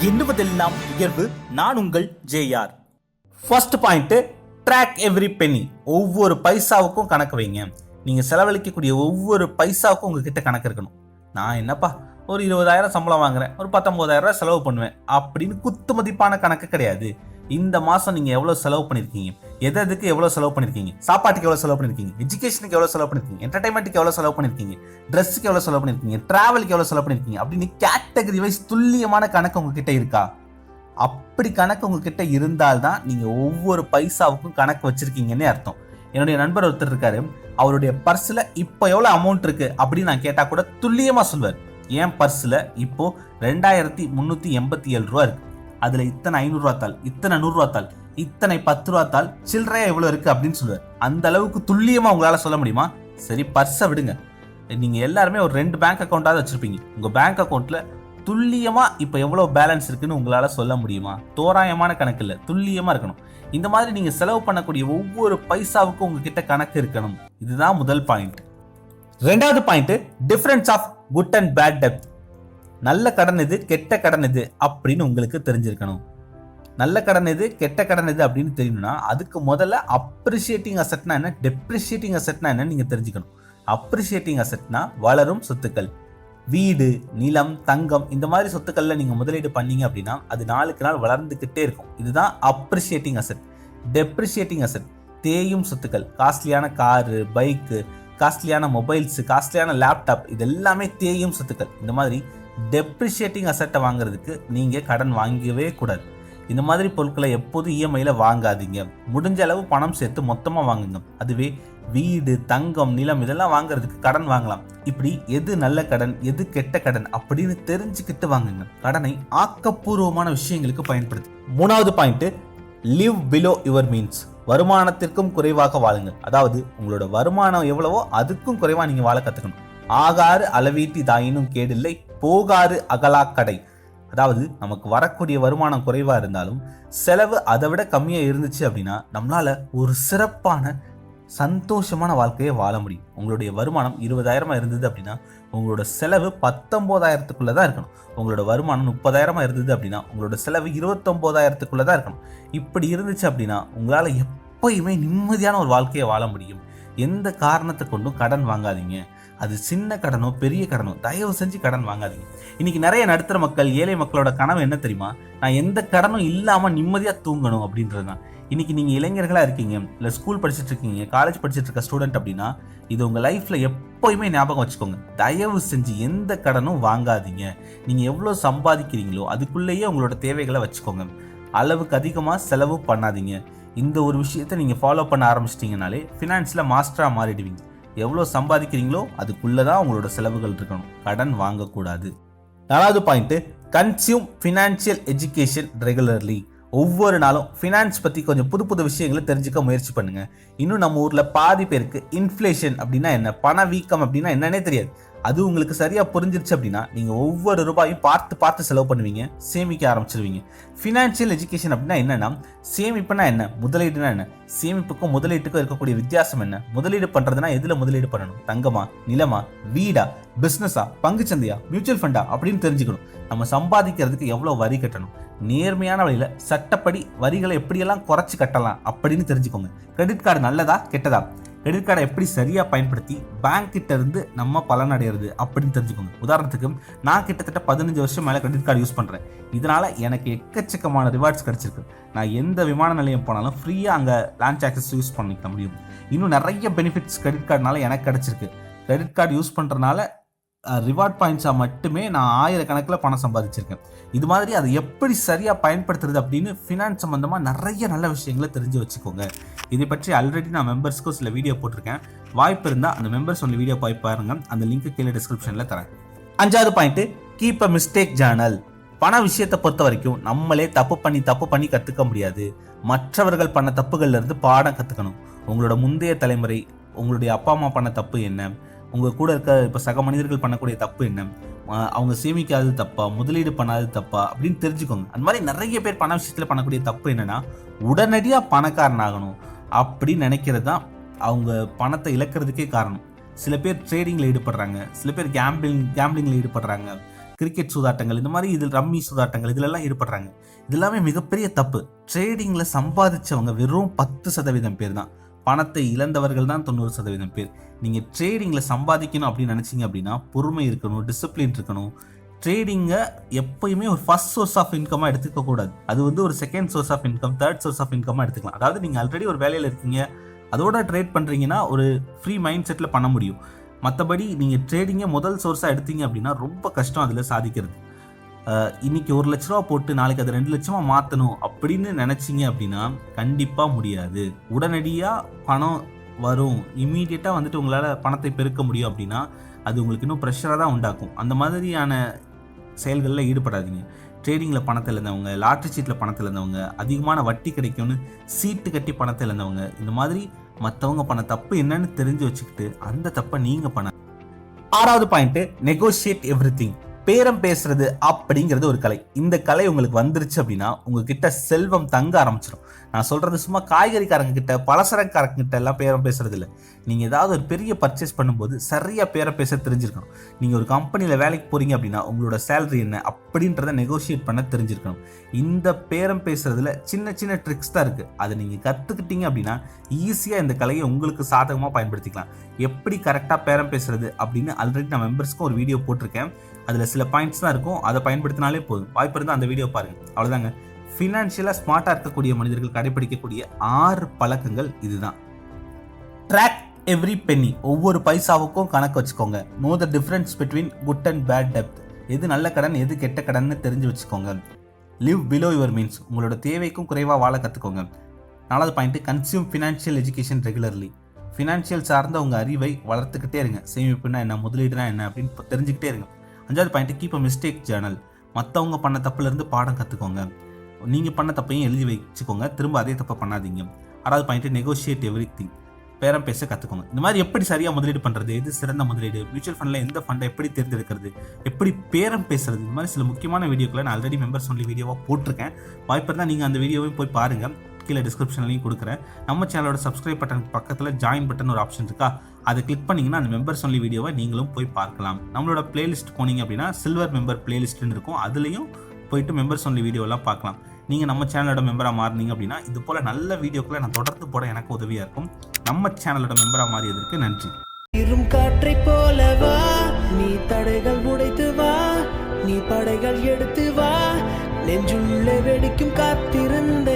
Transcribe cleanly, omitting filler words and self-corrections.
எண்ணுவதெல்லாம் உயர்வு. நான் உங்கள் JR. First point, track every penny. ஒவ்வொரு பைசாவுக்கும் கணக்கு வைங்க. நீங்க செலவழிக்கக்கூடிய ஒவ்வொரு பைசாவுக்கும் உங்ககிட்ட கணக்கு இருக்கணும். நான் என்னப்பா ஒரு 20,000 சம்பளம் வாங்குறேன், ஒரு 19,000 செலவு பண்ணுவேன் அப்படின்னு குத்து மதிப்பான கணக்கு கிடையாது. இந்த மாசம் நீங்க எவ்வளவு செலவு பண்ணிருக்கீங்க, எதுக்கு எவ்வளவு செலவு பண்ணிருக்கீங்க, சாப்பாட்டுக்கு எவ்வளவு செலவு பண்ணிருக்கீங்க, எஜுகேஷனுக்கு எவ்வளவு செலவு பண்ணிருக்கீங்க, என்டர்டைன்மெண்ட்டுக்கு எவ்வளவு செலவு பண்ணிருக்கீங்க, ட்ரெஸ்ஸுக்கு எவ்வளவு செலவு பண்ணிருக்கீங்க, டிராவலுக்கு எவ்வளவு செலவு பண்ணிருக்கீங்க அப்படின்னு கேட்டகரி வைஸ் துல்லியமான கணக்கு உங்ககிட்ட இருக்கா? அப்படி கணக்கு உங்ககிட்ட இருந்தால்தான் நீங்க ஒவ்வொரு பைசாவுக்கும் கணக்கு வச்சிருக்கீங்கன்னு அர்த்தம். என்னுடைய நண்பர் ஒருத்தர் இருக்காரு, அவருடைய பர்ஸ்ல இப்போ எவ்வளவு அமௌண்ட் இருக்கு அப்படின்னு நான் கேட்டா கூட துல்லியமா சொல்வார். என் பர்ஸ்ல இப்போ 2,387 ரூபா இருக்கு, அதுல இத்தனை 500 ரூபா தாள், இத்தனை 100 ரூபா தாள், இத்தனை 10 ரூபா தாள், சில்லறையா எவ்வளவு இருக்கு அப்படின்னு சொல்லுவார். அந்த அளவுக்கு துல்லியமா உங்களால சொல்ல முடியுமா? சரி, பர்ஸை விடுங்க, நீங்க எல்லாருமே ஒரு 2 பேங்க் அக்கௌண்டாவது வச்சிருப்பீங்க. உங்க பேங்க் அக்கௌண்ட்ல துல்லியமா இப்ப எவ்வளவு பேலன்ஸ் இருக்குன்னு உங்களால சொல்ல முடியுமா? தோராயமான கணக்கு இல்ல, துல்லியமா இருக்கணும். இந்த மாதிரி நீங்க செலவு பண்ணக்கூடிய ஒவ்வொரு பைசாவுக்கும் உங்ககிட்ட கணக்கு இருக்கணும். இதுதான் முதல் பாயிண்ட். ரெண்டாவது point, difference of good and bad டெப்ட். நல்ல கடன் எது, கெட்ட கடன் எது அப்படின்னு உங்களுக்கு தெரிஞ்சிருக்கணும். நல்ல கடன் எது, கெட்ட கடன் எது அப்படின்னு தெரியணும்னா அதுக்கு முதல்ல அப்ரிஷியேட்டிங் அசெட்னா என்ன, டெப்ரிஷியேட்டிங் அசெட்னா என்ன நீங்க தெரிஞ்சுக்கணும். அப்ரிஷியேட்டிங் அசெட்னா வளரும் சொத்துக்கள், வீடு, நிலம், தங்கம், இந்த மாதிரி சொத்துக்கள்ல நீங்க முதலீடு பண்ணீங்க அப்படின்னா அது நாளுக்கு நாள் வளர்ந்துகிட்டே இருக்கும். இதுதான் அப்ரிஷியேட்டிங் அசெட். டெப்ரிஷியேட்டிங் அசெட் தேயும் சொத்துக்கள், காஸ்ட்லியான காரு, பைக்கு, காஸ்ட்லியான மொபைல்ஸ், காஸ்ட்லியான லேப்டாப், இது எல்லாமே தேயும் சொத்துக்கள். இந்த மாதிரி டெப்ரிஷியேட்டிங் அசெட்டை வாங்குறதுக்கு நீங்க கடன் வாங்கவே கூடாது. இந்த மாதிரி பொருட்களை எப்போதும் இஎம்ஐல வாங்காதீங்க. முடிஞ்ச அளவு பணம் சேர்த்து மொத்தமா வாங்குங்க. அதுவே வீடு, தங்கம், நிலம் இதெல்லாம் வாங்குறதுக்கு கடன் வாங்கலாம். இப்படி எது நல்ல கடன், எது கெட்ட கடன் அப்படின்னு தெரிஞ்சுக்கிட்டு வாங்குங்க. கடனை ஆக்கப்பூர்வமான விஷயங்களுக்கு பயன்படுத்து. மூணாவது point, live below your means. வருமானத்திற்கும் குறைவாக வாழுங்க. அதாவது உங்களோட வருமானம் எவ்வளவோ அதுக்கும் குறைவா நீங்க வாழ கத்துக்கணும். ஆகாறு அளவீட்டி தாயினும் கேடில்லை, போகாறு அகலாக்கடை. அதாவது நமக்கு வரக்கூடிய வருமானம் குறைவா இருந்தாலும் செலவு அதை விட கம்மியா இருந்துச்சு அப்படின்னா நம்மளால ஒரு சிறப்பான சந்தோஷமான வாழ்க்கையை வாழ முடியும். உங்களுடைய வருமானம் 20,000 இருந்தது அப்படின்னா உங்களோட செலவு 19,000க்குள்ள தான் இருக்கணும். உங்களோட வருமானம் 30,000 இருந்தது அப்படின்னா உங்களோட செலவு 29,000க்குள்ள தான் இருக்கணும். இப்படி இருந்துச்சு அப்படின்னா உங்களால எப்பயுமே நிம்மதியான ஒரு வாழ்க்கையை வாழ முடியும். எந்த காரணத்தை கொண்டும் கடன் வாங்காதீங்க. அது சின்ன கடனோ பெரிய கடனோ தயவு செஞ்சு கடன் வாங்காதீங்க. இன்னைக்கு நிறைய நடுத்தர மக்கள், ஏழை மக்களோட கனவு என்ன தெரியுமா? நான் எந்த கடனும் இல்லாம நிம்மதியா தூங்கணும் அப்படின்றது தான். இன்னைக்கு நீங்க இளைஞர்களா இருக்கீங்க, இல்ல ஸ்கூல் படிச்சுட்டு இருக்கீங்க, காலேஜ் படிச்சுட்டு இருக்க ஸ்டூடெண்ட் அப்படின்னா இது உங்க லைஃப்ல எப்பயுமே ஞாபகம் வச்சுக்கோங்க. தயவு செஞ்சு எந்த கடனும் வாங்காதீங்க. நீங்க எவ்வளவு சம்பாதிக்கிறீங்களோ அதுக்குள்ளேயே உங்களோட தேவைகளை வச்சுக்கோங்க. அளவுக்கு அதிகமா செலவு பண்ணாதீங்க. இந்த ஒரு விஷயத்தை நீங்க ஃபாலோ பண்ண ஆரம்பிச்சிட்டீங்கனாலே ஃபினான்ஸ்ல மாஸ்டரா மாறிடுவீங்க. எவ்வளோ சம்பாதிக்கிறீங்களோ அதுக்குள்ளதான் உங்களோட செலவுகள் இருக்கணும். கடன் வாங்கக்கூடாது. நாலாவது point, consume financial education regularly. ஒவ்வொரு நாளும் ஃபினான்ஸ் பற்றி கொஞ்சம் புது புது விஷயங்களை தெரிஞ்சுக்க முயற்சி பண்ணுங்க. இன்னும் நம்ம ஊரில் பாதி பேருக்கு இன்ஃப்ளேஷன் அப்படின்னா என்ன, பணவீக்கம் அப்படின்னா என்னன்னே தெரியாது. அது உங்களுக்கு சரியா புரிஞ்சிருச்சு அப்படின்னா நீங்க ஒவ்வொரு ரூபாயும் பார்த்து பார்த்து செலவு பண்ணுவீங்க, சேமிக்க ஆரம்பிச்சிருவீங்க. ஃபினான்ஷியல் எஜுகேஷன் அப்படின்னா என்னன்னா, சேமிப்புனா என்ன, முதலீடுனா என்ன, சேமிப்புக்கும் முதலீட்டுக்கும் இருக்கக்கூடிய வித்தியாசம் என்ன, முதலீடு பண்றதுனா எதுல முதலீடு பண்ணணும், தங்கமா, நிலமா, வீடா, பிசினஸா, பங்குச்சந்தையா, மியூச்சுவல் ஃபண்டா அப்படின்னு தெரிஞ்சுக்கணும். நம்ம சம்பாதிக்கிறதுக்கு எவ்வளவு வரி கட்டணும், நேர்மையான வழியில சட்டப்படி வரிகளை எப்படியெல்லாம் குறைச்சு கட்டலாம் அப்படின்னு தெரிஞ்சுக்கோங்க. கிரெடிட் கார்டு நல்லதா கெட்டதா, கிரெடிட் கார்டை எப்படி சரியா பயன்படுத்தி பேங்க் கிட்ட இருந்து நம்ம பலன் அடையிறது அப்படின்னு தெரிஞ்சுக்கோங்க. உதாரணத்துக்கு நான் கிட்டத்தட்ட 15 வருஷம் மேல கிரெடிட் கார்டு யூஸ் பண்றேன். இதனால எனக்கு எக்கச்சக்கமான ரிவார்ட்ஸ் கிடைச்சிருக்கு. நான் எந்த விமான நிலையம் போனாலும் ஃப்ரீயா அங்க லான்ச் ஆக்சஸ் யூஸ் பண்ணிக்க முடியும். இன்னும் நிறைய பெனிஃபிட்ஸ் கிரெடிட் கார்டுனால எனக்கு கிடைச்சிருக்கு. கிரெடிட் கார்டு யூஸ் பண்றதுனால ரிவார்ட் பாயிண்ட்ஸா மட்டுமே நான் 1000 கணக்கில் பணம் சம்பாதிச்சிருக்கேன். இது மாதிரி அதை எப்படி சரியா பயன்படுத்துறது அப்படின்னு ஃபினான்ஸ் சம்பந்தமா நிறைய நல்ல விஷயங்களை தெரிஞ்சு வச்சுக்கோங்க. இதை பற்றி ஆல்ரெடி நான் மெம்பர்ஸ்க்கும் சில வீடியோ போட்டிருக்கேன். வாய்ப்பு இருந்தால் அந்த மெம்பர்ஸ் ஒன்று வீடியோ போய் பாருங்க. அந்த லிங்க் கீழே டிஸ்கிரிப்ஷனில் தரேன். அஞ்சாவது point, keep a mistake Journal. பண விஷயத்தை பொறுத்த வரைக்கும் நம்மளே தப்பு பண்ணி கற்றுக்க முடியாது. மற்றவர்கள் பண்ண தப்புகள்ல இருந்து பாடம் கற்றுக்கணும். உங்களோட முந்தைய தலைமுறை, உங்களுடைய அப்பா அம்மா பண்ண தப்பு என்ன, உங்க கூட இருக்க இப்போ சக மனிதர்கள் பண்ணக்கூடிய தப்பு என்ன, அவங்க சேமிக்காதது தப்பா, முதலீடு பண்ணாதது தப்பா அப்படின்னு தெரிஞ்சுக்கோங்க. அந்த மாதிரி நிறைய பேர் பண விஷயத்துல பண்ணக்கூடிய தப்பு என்னன்னா, உடனடியா பணக்காரன் ஆகணும் அப்படின்னு நினைக்கிறது தான் அவங்க பணத்தை இழக்கிறதுக்கே காரணம். சில பேர் ட்ரேடிங்ல ஈடுபடுறாங்க, சில பேர் கேம்பிளிங்ல ஈடுபடுறாங்க, கிரிக்கெட் சூதாட்டங்கள், இந்த மாதிரி இதில் ரம்மி சூதாட்டங்கள் இதிலெல்லாம் ஈடுபடுறாங்க. இது எல்லாமே மிகப்பெரிய தப்பு. ட்ரேடிங்கில் சம்பாதிச்சவங்க வெறும் 10% பேர் தான். பணத்தை இழந்தவர்கள் தான் 90% பேர். நீங்கள் ட்ரேடிங்கில் சம்பாதிக்கணும் அப்படின்னு நினச்சிங்க அப்படின்னா பொறுமை இருக்கணும், டிசிப்ளின் இருக்கணும். ட்ரேடிங்கை எப்பயுமே ஒரு ஃபர்ஸ்ட் சோர்ஸ் ஆஃப் இன்கமாக எடுத்துக்க கூடாது. அது வந்து ஒரு second source of income, third source of இன்கமாக எடுத்துக்கலாம். அதாவது நீங்கள் ஆல்ரெடி ஒரு வேலையில் இருக்கீங்க, அதோட ட்ரேட் பண்ணுறீங்கன்னா ஒரு ஃப்ரீ மைண்ட் செட்டில் பண்ண முடியும். மற்றபடி நீங்கள் ட்ரேடிங்கை முதல் சோர்ஸாக எடுத்தீங்க அப்படின்னா ரொம்ப கஷ்டம் அதில் சாதிக்கிறது. இன்றைக்கி 1 லட்ச ரூபா போட்டு நாளைக்கு அது 2 லட்சமாக மாற்றணும் அப்படின்னு நினச்சிங்க அப்படின்னா கண்டிப்பாக முடியாது. உடனடியாக பணம் வரும், இம்மீடியட்டாக வந்துட்டு உங்களால் பணத்தை பெருக்க முடியும் அப்படின்னா அது உங்களுக்கு இன்னும் ப்ரெஷராக தான் உண்டாக்கும். அந்த மாதிரியான செயல்களில் ஈடுபடாதீங்க. ட்ரேடிங்கில் பணத்தை இழந்தவங்க, லாட்ரி சீட்டில் பணத்தை இழந்தவங்க, அதிகமான வட்டி கிடைக்கும்னு சீட்டு கட்டி பணத்தை இழந்தவங்க, இந்த மாதிரி மற்றவங்க பண்ண தப்பு என்னன்னு தெரிஞ்சு வச்சுக்கிட்டு அந்த தப்பை நீங்கள் பண்ண. 6வது பாயிண்ட், நெகோஷியேட் எவ்ரிதிங். பேரம் பேசுறது அப்படிங்கிறது ஒரு கலை. இந்த கலை உங்களுக்கு வந்துருச்சு அப்படின்னா உங்ககிட்ட செல்வம் தங்க ஆரம்பிச்சிடும். நான் சொல்றது சும்மா காய்கறிக்காரங்க கிட்ட, பலசரக்காரங்க கிட்ட எல்லாம் பேரம் பேசுறது இல்லை. நீங்க ஏதாவது ஒரு பெரிய பர்ச்சேஸ் பண்ணும்போது சரியா பேரம் பேச தெரிஞ்சிருக்கணும். நீங்க ஒரு கம்பெனியில வேலைக்கு போறீங்க அப்படின்னா உங்களோட சேலரி என்ன அப்படின்றத நெகோஷியேட் பண்ண தெரிஞ்சிருக்கணும். இந்த பேரம் பேசுறதுல சின்ன சின்ன ட்ரிக்ஸ் தான் இருக்கு. அதை நீங்க கத்துக்கிட்டீங்க அப்படின்னா ஈஸியா இந்த கலையை உங்களுக்கு சாதகமா பயன்படுத்திக்கலாம். எப்படி கரெக்டா பேரம் பேசுறது அப்படின்னு ஆல்ரெடி நான் மெம்பர்ஸ்க்கும் ஒரு வீடியோ போட்டிருக்கேன். அதில் சில பாயிண்ட்ஸ் தான் இருக்கும், அதை பயன்படுத்தினாலே போதும். வாய்ப்பு இருந்தால் அந்த வீடியோ பாருங்கள். அவ்வளோதாங்க. ஃபினான்ஷியலாக ஸ்மார்ட்டாக இருக்கக்கூடிய மனிதர்கள் கடைபிடிக்கக்கூடிய 6 பழக்கங்கள் இதுதான். Track every penny. ஒவ்வொரு பைசாவுக்கும் கணக்கு வச்சுக்கோங்க. Know the difference between good and bad டெப்த். எது நல்ல கடன், எது கெட்ட கடன்னு தெரிஞ்சு வச்சுக்கோங்க. Live below your means. உங்களோட தேவைக்கும் குறைவாக வாழ கற்றுக்கோங்க. 4வது point, consume financial education regularly. Financial சார்ந்த உங்கள் அறிவை வளர்த்துக்கிட்டே இருங்க. சேமிப்புனா என்ன, முதலீடுனா என்ன அப்படின்னு தெரிஞ்சுக்கிட்டே இருங்க. 5வது point, keep a mistake Journal. மற்றவங்க பண்ண தப்புலேருந்து பாடம் கற்றுக்கோங்க. நீங்கள் பண்ண தப்பையும் எழுதி வச்சுக்கோங்க, திரும்ப அதே தப்பை பண்ணாதீங்க. 6வது பாயிண்ட், நெகோஷியேட் எவ்ரிதிங். பேரம் பேச கற்றுக்கோங்க. இந்த மாதிரி எப்படி சரியாக முதலீடு பண்ணுறது, எது சிறந்த முதலீடு, மியூச்சுவல் ஃபண்டில் எந்த ஃபண்டை எப்படி தேர்ந்தெடுக்கிறது, எப்படி பேரம் பேசுறது, இந்த மாதிரி சில முக்கியமான வீடியோக்களை நான் ஆல்ரெடி மெம்பர்ஸ் ஒன்லி வீடியோவாக போட்டிருக்கேன். வாய்ப்பு இருந்தால் நீங்கள் அந்த வீடியோவையும் போய் பாருங்கள். கீழே டிஸ்கிரிப்ஷன்லையும் கொடுக்குறேன். நம்ம சேனலோட சப்ஸ்கிரைப் பட்டன் பக்கத்தில் ஜாயின் பட்டன் ஒரு ஆப்ஷன் இருக்கா, அதை கிளிக் பண்ணிங்கன்னா அந்த மெம்பர்ஸ் ஒன்லி வீடியோவை நீங்களும் போய் பார்க்கலாம். நம்மளோட பிளேலிஸ்ட் போனீங்க அப்படின்னா சில்வர் மெம்பர் பிளேலிஸ்ட்னு இருக்கும், அதுலேயும் போயிட்டு மெம்பர்ஸ் ஒன்லி வீடியோலாம் பார்க்கலாம். நீங்கள் நம்ம சேனலோட மெம்பராக மாறினீங்க அப்படின்னா இது போல் நல்ல வீடியோக்களை நான் தொடர்ந்து போட எனக்கு உதவியாக இருக்கும். நம்ம சேனலோட மெம்பராக மாறியதற்கு நன்றி. இரும் காற்றை போலவா நீ தடைகள் உடைத்து வா, நீ படைகள் எடுத்து வா, நெஞ்சுள்ளே வெடிக்கும் காத்திருந்த